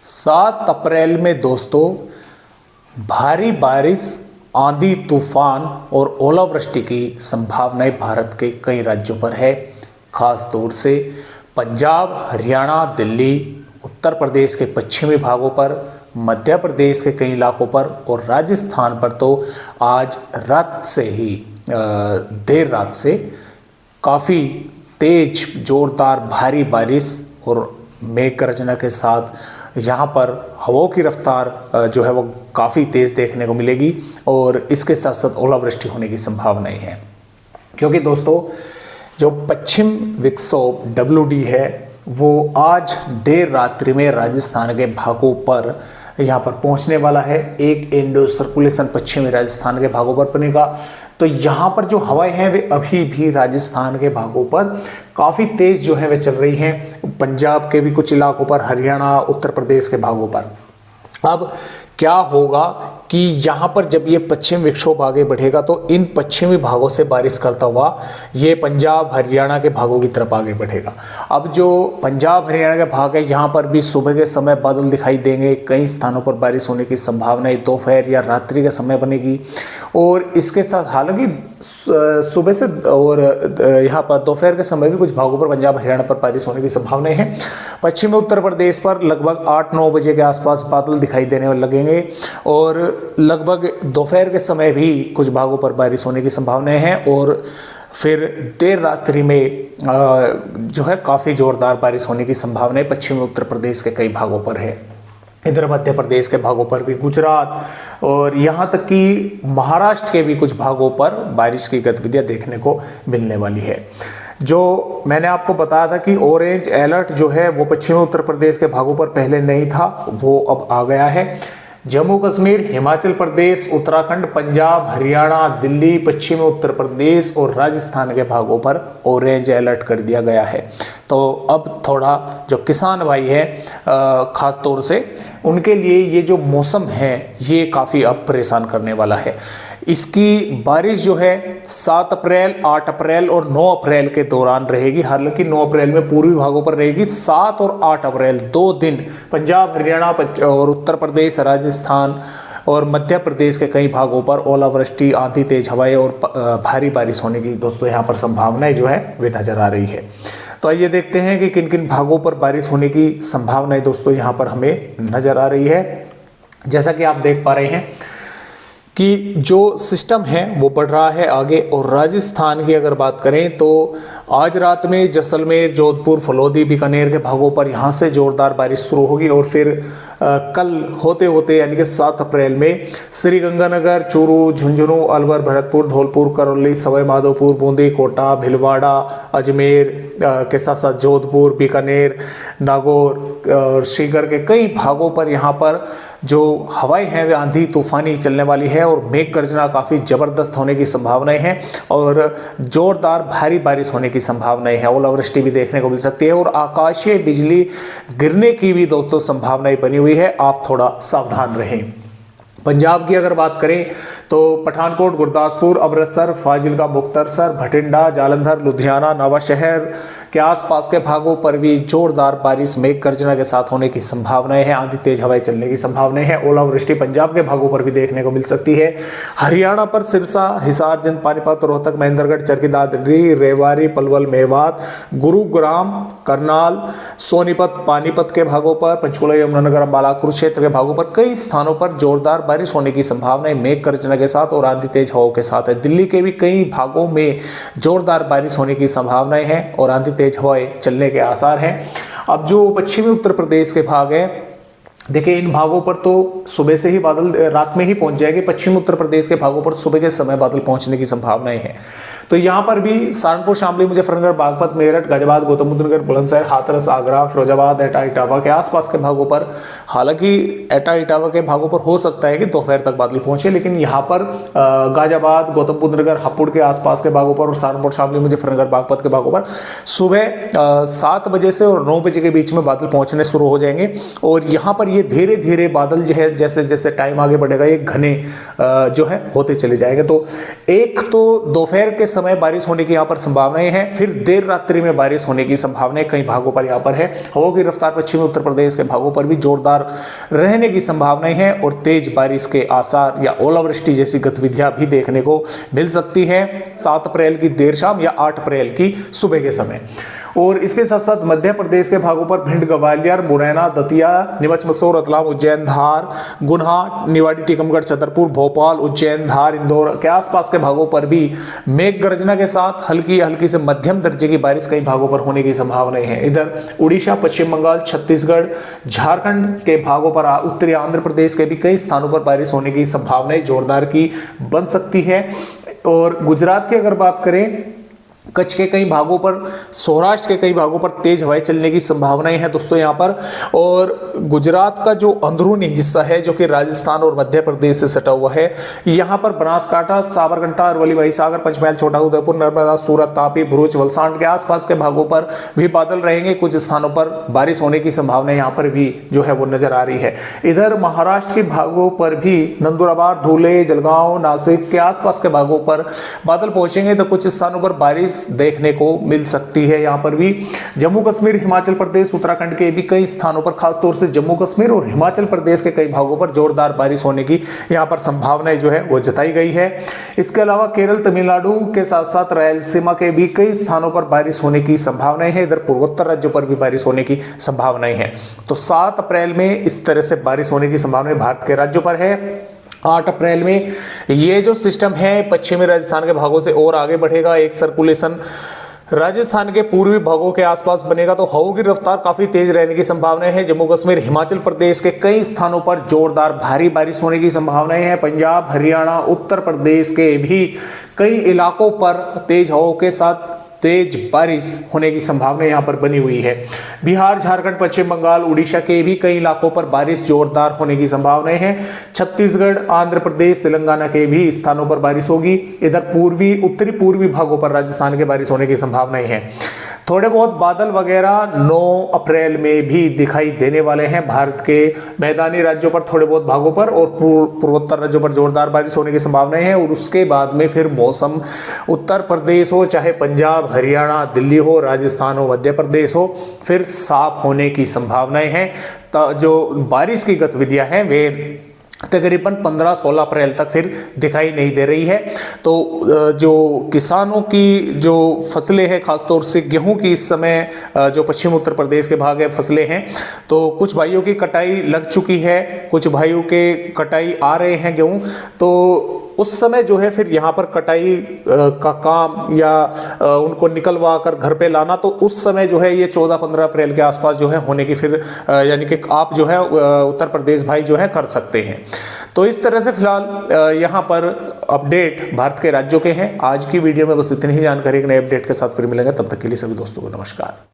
7 अप्रैल में दोस्तों भारी बारिश, आंधी, तूफान और ओलावृष्टि की संभावनाएं भारत के कई राज्यों पर है। खास तौर से पंजाब, हरियाणा, दिल्ली, उत्तर प्रदेश के पश्चिमी भागों पर, मध्य प्रदेश के कई इलाकों पर और राजस्थान पर तो आज रात से ही देर रात से काफ़ी तेज जोरदार भारी बारिश और मेघ गर्जना के साथ यहाँ पर हवाओं की रफ्तार जो है वो काफ़ी तेज़ देखने को मिलेगी और इसके साथ साथ ओलावृष्टि होने की संभावनाएं हैं। क्योंकि दोस्तों जो पश्चिम विक्षोभ WD है वो आज देर रात्रि में राजस्थान के भागों पर यहाँ पर पहुँचने वाला है। एक इंडो सर्कुलेशन पश्चिमी राजस्थान के भागों पर बनेगा। तो यहाँ पर जो हवाएं हैं वे अभी भी राजस्थान के भागों पर काफ़ी तेज़ जो है वे चल रही हैं। पंजाब के भी कुछ इलाकों पर, हरियाणा, उत्तर प्रदेश के भागों पर। अब क्या होगा कि यहाँ पर जब ये पश्चिम विक्षोभ आगे बढ़ेगा तो इन पश्चिमी भागों से बारिश करता हुआ ये पंजाब, हरियाणा के भागों की तरफ आगे बढ़ेगा। अब जो पंजाब, हरियाणा के भाग है यहाँ पर भी सुबह के समय बादल दिखाई देंगे। कई स्थानों पर बारिश होने की संभावना दोपहर या रात्रि के समय बनेगी। और इसके साथ हालांकि सुबह से और यहाँ पर दोपहर के समय भी कुछ भागों पर पंजाब, हरियाणा पर बारिश होने की संभावनाएं हैं। पश्चिमी उत्तर प्रदेश पर लगभग 8-9 बजे के आसपास बादल दिखाई देने लगेंगे और लगभग दोपहर के समय भी कुछ भागों पर बारिश होने की संभावनाएं हैं। और फिर देर रात्रि में जो है काफ़ी जोरदार बारिश होने की संभावनाएं पश्चिमी उत्तर प्रदेश के कई भागों पर है। इधर मध्य प्रदेश के भागों पर भी, गुजरात और यहाँ तक कि महाराष्ट्र के भी कुछ भागों पर बारिश की गतिविधियाँ देखने को मिलने वाली है। जो मैंने आपको बताया था कि ऑरेंज अलर्ट जो है वो पश्चिमी उत्तर प्रदेश के भागों पर पहले नहीं था, वो अब आ गया है। जम्मू कश्मीर, हिमाचल प्रदेश, उत्तराखंड, पंजाब, हरियाणा, दिल्ली, पश्चिमी उत्तर प्रदेश और राजस्थान के भागों पर ऑरेंज अलर्ट कर दिया गया है। तो अब थोड़ा जो किसान भाई है खास तौर से उनके लिए ये जो मौसम है ये काफ़ी अब परेशान करने वाला है। इसकी बारिश जो है 7 अप्रैल, 8 अप्रैल और 9 अप्रैल के दौरान रहेगी। हालांकि 9 अप्रैल में पूर्वी भागों पर रहेगी। 7 और 8 अप्रैल 2 दिन पंजाब, हरियाणा और उत्तर प्रदेश, राजस्थान और मध्य प्रदेश के कई भागों पर ओलावृष्टि, आंधी, तेज हवाएं और भारी बारिश होने की दोस्तों यहाँ पर संभावनाएं जो है वे नजर आ रही है। तो आइए देखते हैं कि किन किन भागों पर बारिश होने की संभावनाएं दोस्तों यहाँ पर हमें नजर आ रही है। जैसा कि आप देख पा रहे हैं कि जो सिस्टम है वो बढ़ रहा है आगे। और राजस्थान की अगर बात करें तो आज रात में जैसलमेर, जोधपुर, फलोदी, बीकानेर के भागों पर यहाँ से जोरदार बारिश शुरू होगी और फिर कल होते होते यानी कि 7 अप्रैल में श्रीगंगानगर, चूरू, झुंझुनू, अलवर, भरतपुर, धौलपुर, करौली, सवाई माधोपुर, बूंदी, कोटा, भीलवाड़ा, अजमेर के साथ साथ जोधपुर, बीकानेर, नागौर और सीकर के कई भागों पर यहाँ पर जो हवाएं हैं वे आंधी तूफानी चलने वाली है और मेघ गर्जना काफ़ी ज़बरदस्त होने की संभावनाएं हैं और जोरदार भारी बारिश होने की संभावनाएं हैं। ओलावृष्टि भी देखने को मिल सकती है और आकाशीय बिजली गिरने की भी दोस्तों संभावनाएं बनी हुई है। आप थोड़ा सावधान रहें। पंजाब की अगर बात करें तो पठानकोट, गुरदासपुर, अमृतसर, फाजिलका, मुक्तसर, भटिंडा, जालंधर, लुधियाना, नवाशहर के आसपास के भागों पर भी जोरदार बारिश मेघ गर्जना के साथ होने की संभावनाएं हैं। आंधी, तेज हवाएं चलने की संभावनाएं हैं। ओलावृष्टि पंजाब के भागों पर भी देखने को मिल सकती है। हरियाणा पर सिरसा, हिसार, जिंद, पानीपत, रोहतक, महेंद्रगढ़, चरखी दादरी, रेवाड़ी, पलवल, मेवात, गुरुग्राम, करनाल, सोनीपत, पानीपत के भागों पर, पंचकुला, यमुनानगर, अम्बाला, कुरुक्षेत्र के भागों पर कई स्थानों पर जोरदार बारिश होने की संभावना मेघ गर्जना के साथ और आंधी, तेज हवाओं के साथ है। दिल्ली के भी कई भागों में जोरदार बारिश होने की संभावनाएं हैं और आंधी, तेज हवाएं चलने के आसार हैं। अब जो पश्चिमी उत्तर प्रदेश के भाग हैं, देखिए इन भागों पर तो सुबह से ही बादल रात में ही पहुंच जाएंगे। पश्चिमी उत्तर प्रदेश के भागों पर सुबह के समय बादल पहुंचने की संभावनाएं हैं। तो यहाँ पर भी सहारनपुर, शामली, मुजफ्फरनगर, बागपत, मेरठ, गाजियाबाद, गौतम बुद्ध नगर, बुलंदशहर, हाथरस, आगरा, फिरोजाबाद, एटा, इटावा के आसपास के भागों पर, हालांकि एटा, इटावा के भागों पर हो सकता है कि दोपहर तक बादल पहुंचे, लेकिन यहाँ पर गाजियाबाद, गौतम बुद्ध नगर, हापुड़ के आसपास के भागों पर और सहारनपुर, शामली, मुजफ्फरनगर, बागपत के भागों पर सुबह 7 बजे से और 9 बजे के बीच में बादल पहुंचने शुरू हो जाएंगे। और यहाँ पर ये धीरे धीरे बादल जो है जैसे जैसे टाइम आगे बढ़ेगा ये घने जो है होते चले जाएंगे। तो एक तो दोपहर के समय बारिश होने की यहाँ पर संभावनाएं हैं। फिर देर रात्रि में बारिश होने की संभावनाएं कई भागों पर यहाँ पर है। हवाओं की रफ्तार पश्चिमी उत्तर प्रदेश के भागों पर भी जोरदार रहने की संभावनाएं हैं और तेज बारिश के आसार या ओलावृष्टि जैसी गतिविधियां भी देखने को मिल सकती है 7 अप्रैल की देर शाम या 8 अप्रैल की सुबह के समय। और इसके साथ साथ मध्य प्रदेश के भागों पर भिंड, ग्वालियर, मुरैना, दतिया, नीमच, मंदसौर, रतलाम, उज्जैन, धार, गुना, निवाड़ी, टीकमगढ़, छतरपुर, भोपाल, उज्जैन, धार, इंदौर के आसपास के भागों पर भी मेघ गर्जना के साथ हल्की हल्की से मध्यम दर्जे की बारिश कई भागों पर होने की संभावनाएं हैं। इधर उड़ीसा, पश्चिम बंगाल, छत्तीसगढ़, झारखंड के भागों पर, उत्तरी आंध्र प्रदेश के भी कई स्थानों पर बारिश होने की संभावनाएं जोरदार की बन सकती है। और गुजरात की अगर बात करें, कच्छ के कई भागों पर, सौराष्ट्र के कई भागों पर तेज हवाएं चलने की संभावनाएं हैं दोस्तों यहाँ पर। और गुजरात का जो अंदरूनी हिस्सा है जो कि राजस्थान और मध्य प्रदेश से सटा हुआ है, यहाँ पर बनासकांठा, साबरकांठा, अरवली, भाईसागर, पंचमहल, छोटा उदेपुर, नर्मदा, सूरत, तापी, भरूच, वलसाड के आसपास के भागों पर भी बादल रहेंगे। कुछ स्थानों पर बारिश होने की संभावना यहाँ पर भी जो है वो नजर आ रही है। इधर महाराष्ट्र के भागों पर भी नंदुरबार, धुले, जलगांव, नासिक के आसपास के भागों पर बादल पहुंचेंगे तो कुछ स्थानों पर बारिश देखने को मिल सकती है। यहाँ पर भी जम्मू कश्मीर, हिमाचल प्रदेश, उत्तराखंड के भी कई स्थानों पर, खासतौर से जम्मू कश्मीर और हिमाचल प्रदेश के कई भागों पर जोरदार बारिश होने की यहाँ पर संभावनाएं जो है वो जताई गई है। इसके अलावा केरल, तमिलनाडु के साथ साथ रायलसीमा के भी कई स्थानों पर बारिश होने की संभावनाएं हैं। इधर पूर्वोत्तर राज्यों पर भी बारिश होने की संभावनाएं हैं। तो 7 अप्रैल में इस तरह से बारिश होने की संभावना भारत के राज्यों पर है। 8 अप्रैल में ये जो सिस्टम है पश्चिमी राजस्थान के भागों से और आगे बढ़ेगा। एक सर्कुलेशन राजस्थान के पूर्वी भागों के आसपास बनेगा तो हवाओं की रफ्तार काफी तेज रहने की संभावना है। जम्मू कश्मीर, हिमाचल प्रदेश के कई स्थानों पर जोरदार भारी बारिश होने की संभावनाएं हैं। पंजाब, हरियाणा, उत्तर प्रदेश के भी कई इलाकों पर तेज हवाओं के साथ तेज बारिश होने की संभावना यहां पर बनी हुई है। बिहार, झारखंड, पश्चिम बंगाल, उड़ीसा के भी कई इलाकों पर बारिश जोरदार होने की संभावनाएं हैं। छत्तीसगढ़, आंध्र प्रदेश, तेलंगाना के भी स्थानों पर बारिश होगी। इधर पूर्वी, उत्तरी पूर्वी भागों पर राजस्थान के बारिश होने की संभावनाएं हैं। थोड़े बहुत बादल वगैरह 9 अप्रैल में भी दिखाई देने वाले हैं भारत के मैदानी राज्यों पर, थोड़े बहुत भागों पर, और पूर्वोत्तर राज्यों पर जोरदार बारिश होने की संभावनाएं हैं। और उसके बाद में फिर मौसम उत्तर प्रदेश हो, चाहे पंजाब, हरियाणा, दिल्ली हो, राजस्थान हो, मध्य प्रदेश हो, फिर साफ होने की संभावनाएं हैं। जो बारिश की गतिविधियां हैं वे तकरीबन 15-16 अप्रैल तक फिर दिखाई नहीं दे रही है। तो जो किसानों की जो फसलें हैं, खासतौर से गेहूं की इस समय जो पश्चिम उत्तर प्रदेश के भाग है फसलें हैं, तो कुछ भाइयों की कटाई लग चुकी है, कुछ भाइयों के कटाई आ रहे हैं गेहूं। तो उस समय जो है फिर यहाँ पर कटाई का काम या उनको निकलवा कर घर पे लाना, तो उस समय जो है ये 14-15 अप्रैल के आसपास जो है होने की फिर यानी कि आप जो है उत्तर प्रदेश भाई जो है कर सकते हैं। तो इस तरह से फिलहाल यहाँ पर अपडेट भारत के राज्यों के हैं। आज की वीडियो में बस इतनी ही जानकारी, एक नए अपडेट के साथ फिर मिलेंगे। तब तक के लिए सभी दोस्तों को नमस्कार।